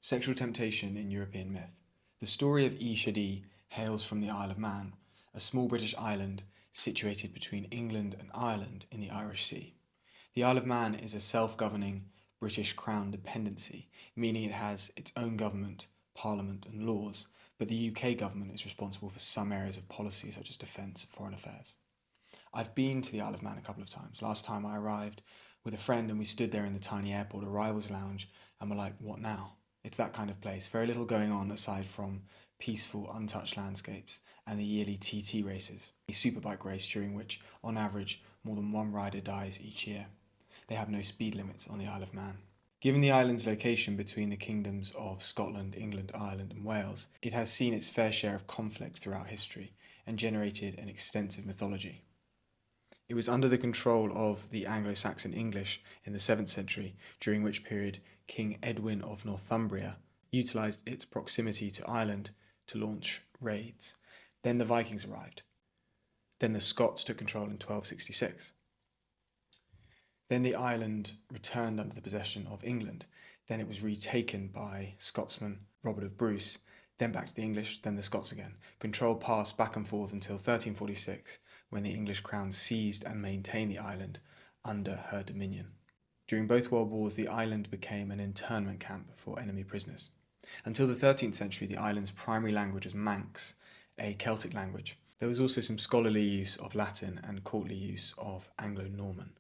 Sexual temptation in European myth. The story of Shadi hails from the Isle of Man, a small British island situated between England and Ireland in the Irish Sea. The Isle of Man is a self-governing British Crown dependency, meaning it has its own government, parliament and laws, but the UK government is responsible for some areas of policy such as defence and foreign affairs. I've been to the Isle of Man a couple of times. Last time I arrived with a friend and we stood there in the tiny airport arrivals lounge and were like, what now? It's that kind of place. Very little going on aside from peaceful, untouched landscapes and the yearly TT races, a superbike race during which, on average, more than one rider dies each year. They have no speed limits on the Isle of Man. Given the island's location between the kingdoms of Scotland, England, Ireland and Wales, it has seen its fair share of conflict throughout history and generated an extensive mythology. It was under the control of the Anglo-Saxon English in the 7th century, during which period King Edwin of Northumbria utilised its proximity to Ireland to launch raids. Then the Vikings arrived. Then the Scots took control in 1266. Then the island returned under the possession of England. Then it was retaken by Scotsman Robert of Bruce, then back to the English, then the Scots again. Control passed back and forth until 1346, when the English crown seized and maintained the island under her dominion. During both world wars, the island became an internment camp for enemy prisoners. Until the 13th century, the island's primary language was Manx, a Celtic language. There was also some scholarly use of Latin and courtly use of Anglo-Norman.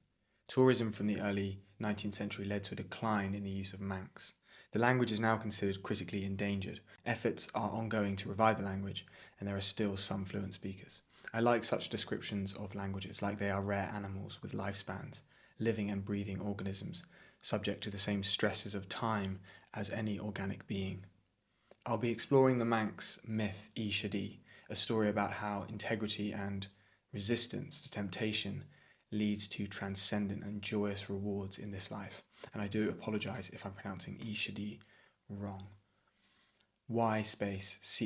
Tourism from the early 19th century led to a decline in the use of Manx. The language is now considered critically endangered. Efforts are ongoing to revive the language, and there are still some fluent speakers. I like such descriptions of languages, like they are rare animals with lifespans, living and breathing organisms, subject to the same stresses of time as any organic being. I'll be exploring the Manx myth Shadi, a story about how integrity and resistance to temptation leads to transcendent and joyous rewards in this life. And I do apologise if I'm pronouncing Shadi wrong. Y-Chadee.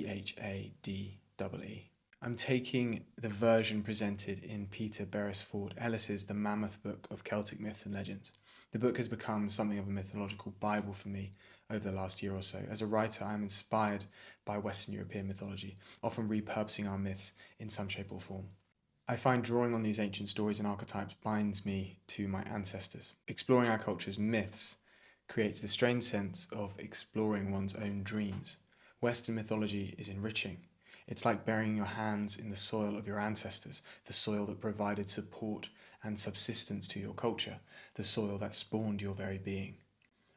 I'm taking the version presented in Peter Beresford Ellis's The Mammoth Book of Celtic Myths and Legends. The book has become something of a mythological Bible for me over the last year or so. As a writer, I am inspired by Western European mythology, often repurposing our myths in some shape or form. I find drawing on these ancient stories and archetypes binds me to my ancestors. Exploring our culture's myths creates the strange sense of exploring one's own dreams. Western mythology is enriching. It's like burying your hands in the soil of your ancestors, the soil that provided support and subsistence to your culture, the soil that spawned your very being.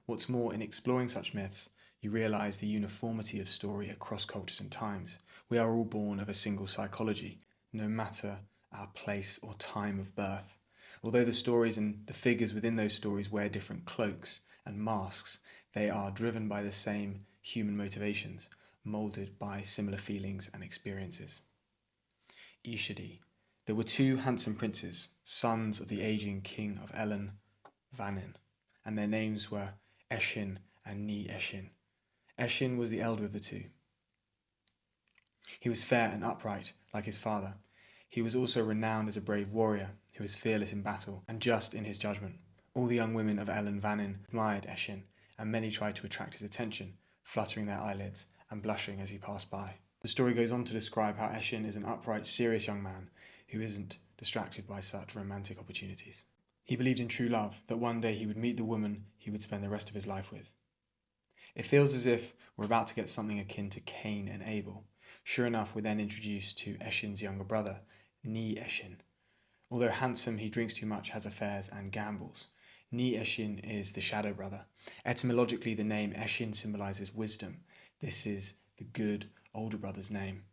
What's more, in exploring such myths, you realise the uniformity of story across cultures and times. We are all born of a single psychology, no matter our place or time of birth. Although the stories and the figures within those stories wear different cloaks and masks, they are driven by the same human motivations, moulded by similar feelings and experiences. Shadi. There were two handsome princes, sons of the aging king of Elan Vannin, and their names were Eiscin and Ni Eiscin. Eiscin was the elder of the two. He was fair and upright, like his father. He was also renowned as a brave warrior who was fearless in battle and just in his judgment. All the young women of Elan Vannin admired Eiscin, and many tried to attract his attention, fluttering their eyelids and blushing as he passed by. The story goes on to describe how Eiscin is an upright, serious young man who isn't distracted by such romantic opportunities. He believed in true love, that one day he would meet the woman he would spend the rest of his life with. It feels as if we're about to get something akin to Cain and Abel. Sure enough, we're then introduced to Eiscin's younger brother, Ni Eiscin. Although handsome, he drinks too much, has affairs and gambles. Ni Eiscin is the shadow brother. Etymologically, the name Eiscin symbolises wisdom. This is the good older brother's name.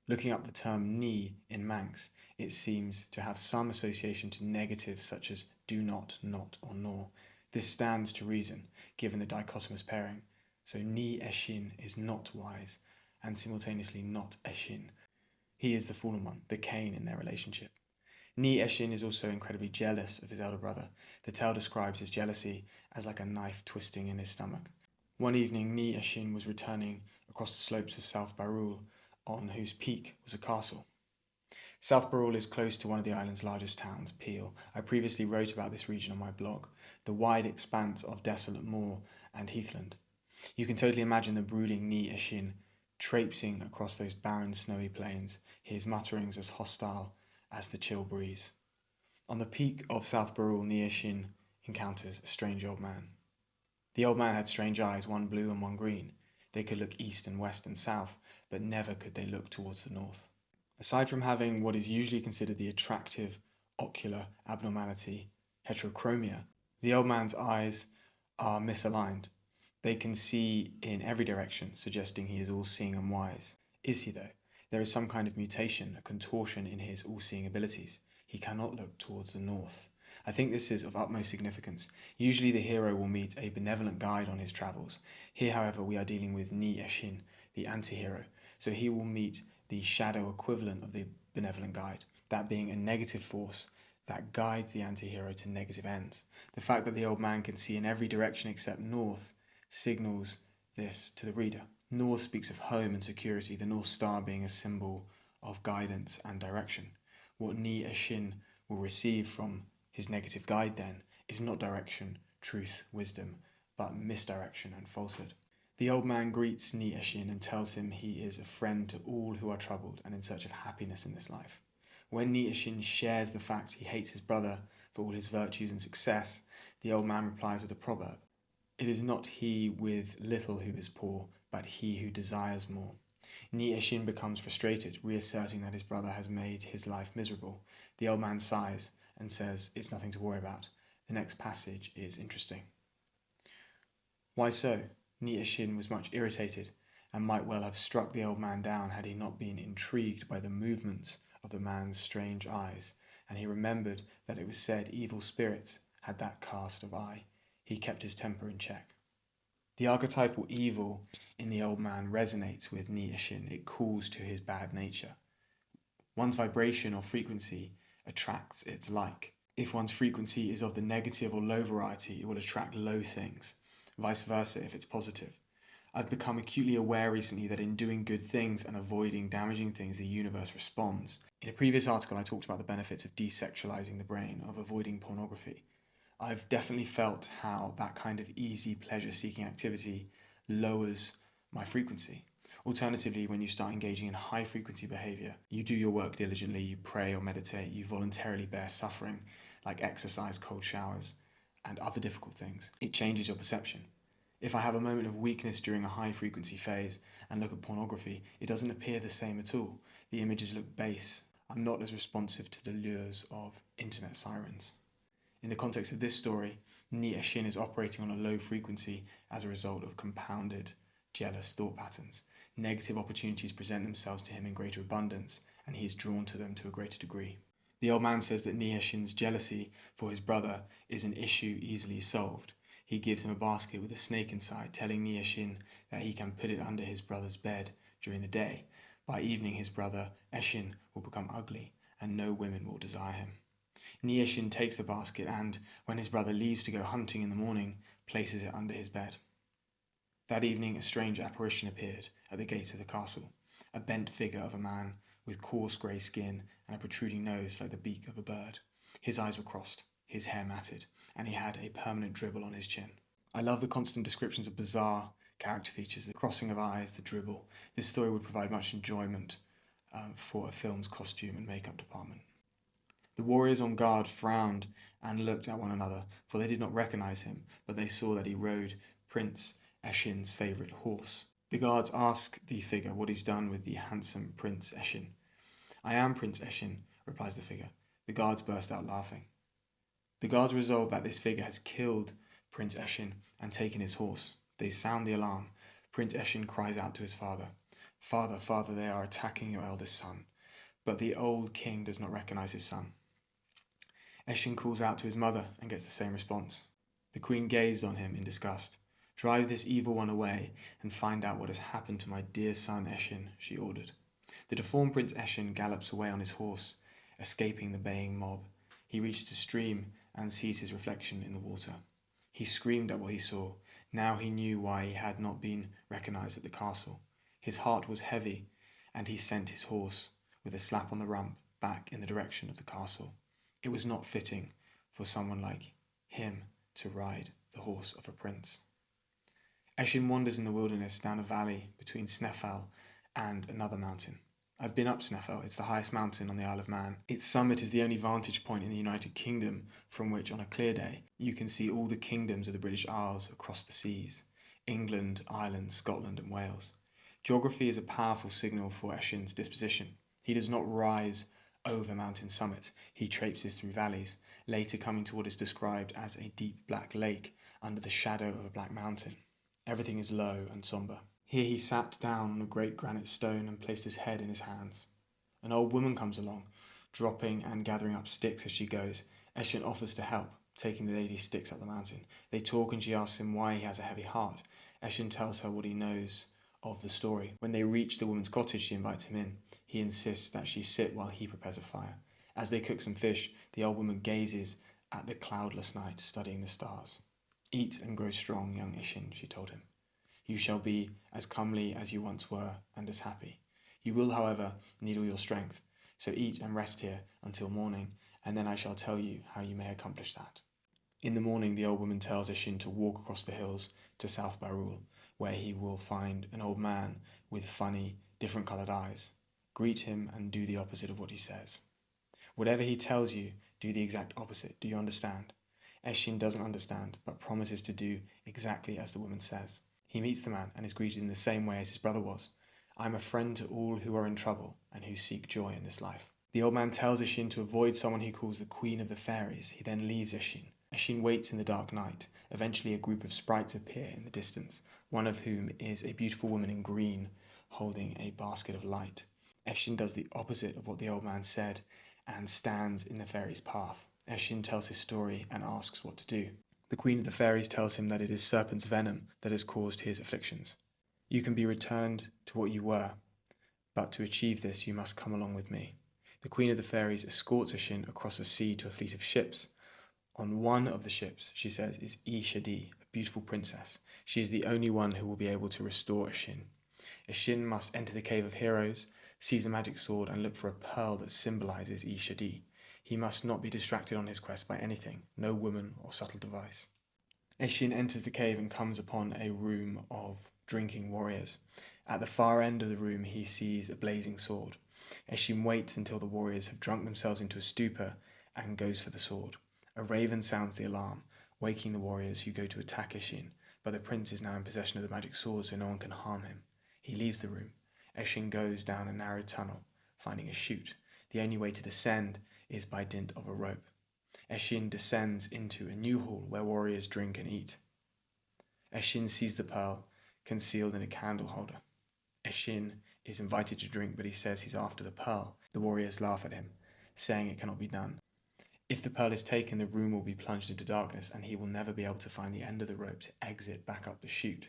Looking up the term Ni in Manx, it seems to have some association to negatives such as do not, or nor. This stands to reason, given the dichotomous pairing. So Ni Eiscin is not wise, and simultaneously not Eiscin. He is the fallen one, the Cain in their relationship. Ni Eiscin is also incredibly jealous of his elder brother. The tale describes his jealousy as like a knife twisting in his stomach. One evening, Ni Eiscin was returning across the slopes of South Barrule, on whose peak was a castle. South Barrule is close to one of the island's largest towns, Peel. I previously wrote about this region on my blog, the wide expanse of desolate moor and heathland. You can totally imagine the brooding Ni Ishin traipsing across those barren snowy plains, his mutterings as hostile as the chill breeze. On the peak of South Barul, Ni Ishin encounters a strange old man. The old man had strange eyes, one blue and one green. They could look east and west and south, but never could they look towards the north. Aside from having what is usually considered the attractive ocular abnormality, heterochromia, the old man's eyes are misaligned. They can see in every direction, suggesting he is all-seeing and wise. Is he, though? There is some kind of mutation, a contortion in his all-seeing abilities. He cannot look towards the north. I think this is of utmost significance. Usually the hero will meet a benevolent guide on his travels. Here, however, we are dealing with Ni Ishin, the anti-hero. So he will meet the shadow equivalent of the benevolent guide, that being a negative force that guides the anti-hero to negative ends. The fact that the old man can see in every direction except north signals this to the reader. North speaks of home and security, the North Star being a symbol of guidance and direction. What Ni Ishin will receive from his negative guide then is not direction, truth, wisdom, but misdirection and falsehood. The old man greets Ni Ishin and tells him he is a friend to all who are troubled and in search of happiness in this life. When Ni Ishin shares the fact he hates his brother for all his virtues and success, the old man replies with a proverb. It is not he with little who is poor, but he who desires more. Ni Ishin becomes frustrated, reasserting that his brother has made his life miserable. The old man sighs and says it's nothing to worry about. The next passage is interesting. Why so? Ni Ishin was much irritated and might well have struck the old man down had he not been intrigued by the movements of the man's strange eyes, and he remembered that it was said evil spirits had that cast of eye. He kept his temper in check. The archetypal evil in the old man resonates with Ni Ishin. It calls to his bad nature. One's vibration or frequency attracts its like. If one's frequency is of the negative or low variety, it will attract low things. Vice versa if it's positive. I've become acutely aware recently that in doing good things and avoiding damaging things, the universe responds. In a previous article, I talked about the benefits of desexualizing the brain, of avoiding pornography. I've definitely felt how that kind of easy pleasure-seeking activity lowers my frequency. Alternatively, when you start engaging in high-frequency behavior, you do your work diligently, you pray or meditate, you voluntarily bear suffering, like exercise, cold showers, and other difficult things. It changes your perception. If I have a moment of weakness during a high-frequency phase and look at pornography, it doesn't appear the same at all. The images look base. I'm not as responsive to the lures of internet sirens. In the context of this story, Ni Ishin is operating on a low frequency as a result of compounded, jealous thought patterns. Negative opportunities present themselves to him in greater abundance, and he is drawn to them to a greater degree. The old man says that Ni Ishin's jealousy for his brother is an issue easily solved. He gives him a basket with a snake inside, telling Ni Ishin that he can put it under his brother's bed during the day. By evening, his brother Ishin will become ugly, and no women will desire him. Ni Ishin takes the basket and, when his brother leaves to go hunting in the morning, places it under his bed. That evening, a strange apparition appeared at the gates of the castle, a bent figure of a man with coarse grey skin and a protruding nose like the beak of a bird. His eyes were crossed, his hair matted, and he had a permanent dribble on his chin. I love the constant descriptions of bizarre character features, the crossing of eyes, the dribble. This story would provide much enjoyment for a film's costume and makeup department. The warriors on guard frowned and looked at one another, for they did not recognize him, but they saw that he rode Prince Ishin's favourite horse. The guards ask the figure what he's done with the handsome Prince Ishin. I am Prince Ishin, replies the figure. The guards burst out laughing. The guards resolve that this figure has killed Prince Ishin and taken his horse. They sound the alarm. Prince Ishin cries out to his father, "Father, father, they are attacking your eldest son." But the old king does not recognize his son. Ishin calls out to his mother and gets the same response. The queen gazed on him in disgust. "Drive this evil one away and find out what has happened to my dear son Ishin," she ordered. The deformed Prince Ishin gallops away on his horse, escaping the baying mob. He reaches a stream and sees his reflection in the water. He screamed at what he saw. Now he knew why he had not been recognized at the castle. His heart was heavy, and he sent his horse, with a slap on the rump, back in the direction of the castle. It was not fitting for someone like him to ride the horse of a prince. Eshin wanders in the wilderness down a valley between Sneffel and another mountain. I've been up Sneffel. It's the highest mountain on the Isle of Man. Its summit is the only vantage point in the United Kingdom from which, on a clear day, you can see all the kingdoms of the British Isles across the seas: England, Ireland, Scotland, and Wales. Geography is a powerful signal for Eshin's disposition. He does not rise over mountain summits. He traipses through valleys, later coming to what is described as a deep black lake under the shadow of a black mountain. Everything is low and sombre. Here he sat down on a great granite stone and placed his head in his hands. An old woman comes along, dropping and gathering up sticks as she goes. Eshin offers to help, taking the lady's sticks up the mountain. They talk and she asks him why he has a heavy heart. Eshin tells her what he knows of the story. When they reach the woman's cottage, she invites him in. He insists that she sit while he prepares a fire. As they cook some fish, the old woman gazes at the cloudless night, studying the stars. "Eat and grow strong, young Eshin," she told him. "You shall be as comely as you once were, and as happy. You will, however, need all your strength, so eat and rest here until morning, and then I shall tell you how you may accomplish that." In the morning, the old woman tells Eshin to walk across the hills to South Barrule, where he will find an old man with funny, different-coloured eyes. Greet him and do the opposite of what he says. Whatever he tells you, do the exact opposite. Do you understand? Eshin doesn't understand, but promises to do exactly as the woman says. He meets the man and is greeted in the same way as his brother was. "I am a friend to all who are in trouble and who seek joy in this life." The old man tells Eshin to avoid someone he calls the Queen of the Fairies. He then leaves Eshin. Eshin waits in the dark night. Eventually a group of sprites appear in the distance, one of whom is a beautiful woman in green holding a basket of light. Eshin does the opposite of what the old man said and stands in the fairies' path. Eshin tells his story and asks what to do. The Queen of the Fairies tells him that it is serpent's venom that has caused his afflictions. "You can be returned to what you were, but to achieve this you must come along with me." The Queen of the Fairies escorts Eshin across the sea to a fleet of ships. On one of the ships, she says, is Ishadi, a beautiful princess. She is the only one who will be able to restore Eshin. Eshin must enter the Cave of Heroes, seize a magic sword, and look for a pearl that symbolizes Ishadi. He must not be distracted on his quest by anything, no woman or subtle device. Eshin enters the cave and comes upon a room of drinking warriors. At the far end of the room he sees a blazing sword. Eshin waits until the warriors have drunk themselves into a stupor and goes for the sword. A raven sounds the alarm, waking the warriors who go to attack Eshin, but the prince is now in possession of the magic sword so no one can harm him. He leaves the room. Eshin goes down a narrow tunnel, finding a chute. The only way to descend is by dint of a rope. Eshin descends into a new hall where warriors drink and eat. Eshin sees the pearl concealed in a candle holder. Eshin is invited to drink, but he says he's after the pearl. The warriors laugh at him, saying it cannot be done. If the pearl is taken, the room will be plunged into darkness, and he will never be able to find the end of the rope to exit back up the chute.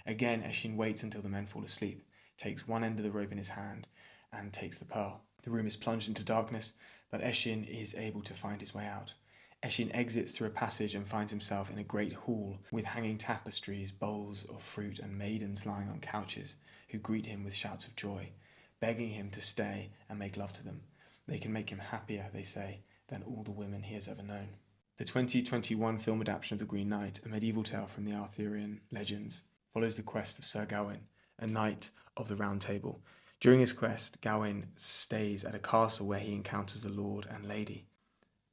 Again, Eshin waits until the men fall asleep, takes one end of the rope in his hand, and takes the pearl. The room is plunged into darkness, but Eshin is able to find his way out. Eshin exits through a passage and finds himself in a great hall with hanging tapestries, bowls of fruit, and maidens lying on couches who greet him with shouts of joy, begging him to stay and make love to them. They can make him happier, they say, than all the women he has ever known. The 2021 film adaptation of The Green Knight, a medieval tale from the Arthurian legends, follows the quest of Sir Gawain, a knight of the Round Table. During his quest, Gawain stays at a castle where he encounters the lord and lady.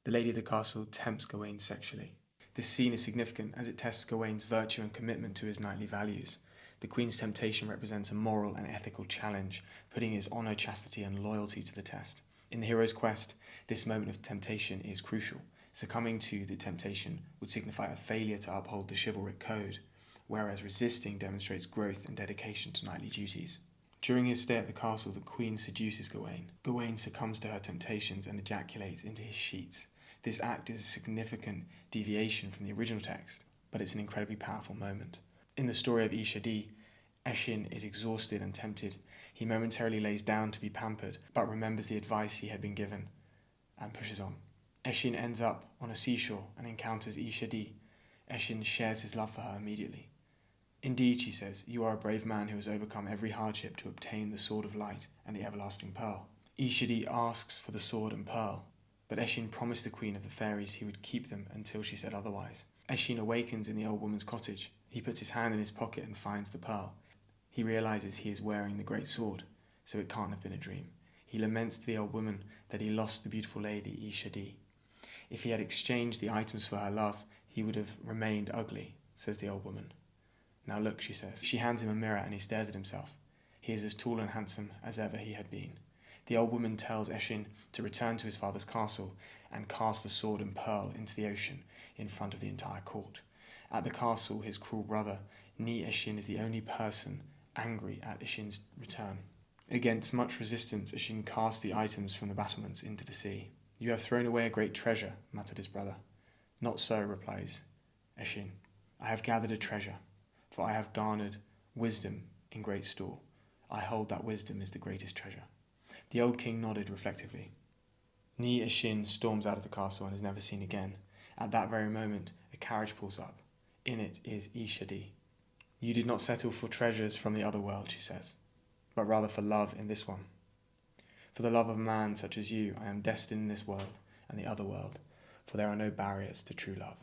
The lady of the castle tempts Gawain sexually. This scene is significant as it tests Gawain's virtue and commitment to his knightly values. The queen's temptation represents a moral and ethical challenge, putting his honour, chastity and loyalty to the test. In the hero's quest, this moment of temptation is crucial. Succumbing to the temptation would signify a failure to uphold the chivalric code, whereas resisting demonstrates growth and dedication to knightly duties. During his stay at the castle, the queen seduces Gawain. Gawain succumbs to her temptations and ejaculates into his sheets. This act is a significant deviation from the original text, but it's an incredibly powerful moment. In the story of Ishadi, Eshin is exhausted and tempted. He momentarily lays down to be pampered, but remembers the advice he had been given and pushes on. Eshin ends up on a seashore and encounters Ishadi. Eshin shares his love for her immediately. "Indeed," she says, "you are a brave man who has overcome every hardship to obtain the Sword of Light and the Everlasting Pearl." Ishadi asks for the sword and pearl, but Eshin promised the Queen of the Fairies he would keep them until she said otherwise. Eshin awakens in the old woman's cottage. He puts his hand in his pocket and finds the pearl. He realizes he is wearing the great sword, so it can't have been a dream. He laments to the old woman that he lost the beautiful lady Ishadi. If he had exchanged the items for her love, he would have remained ugly, says the old woman. Now look, she says. She hands him a mirror and he stares at himself. He is as tall and handsome as ever he had been. The old woman tells Eshin to return to his father's castle and cast the sword and pearl into the ocean in front of the entire court. At the castle, his cruel brother, Ni Eshin, is the only person angry at Ishin's return. Against much resistance, Eshin cast the items from the battlements into the sea. You have thrown away a great treasure, muttered his brother. Not so, replies Eshin. I have gathered a treasure, for I have garnered wisdom in great store. I hold that wisdom is the greatest treasure. The old king nodded reflectively. Ni Eshin storms out of the castle and is never seen again. At that very moment, a carriage pulls up. In it is Ishadi. You did not settle for treasures from the other world, she says, but rather for love in this one. For the love of a man such as you, I am destined in this world and the other world, for there are no barriers to true love.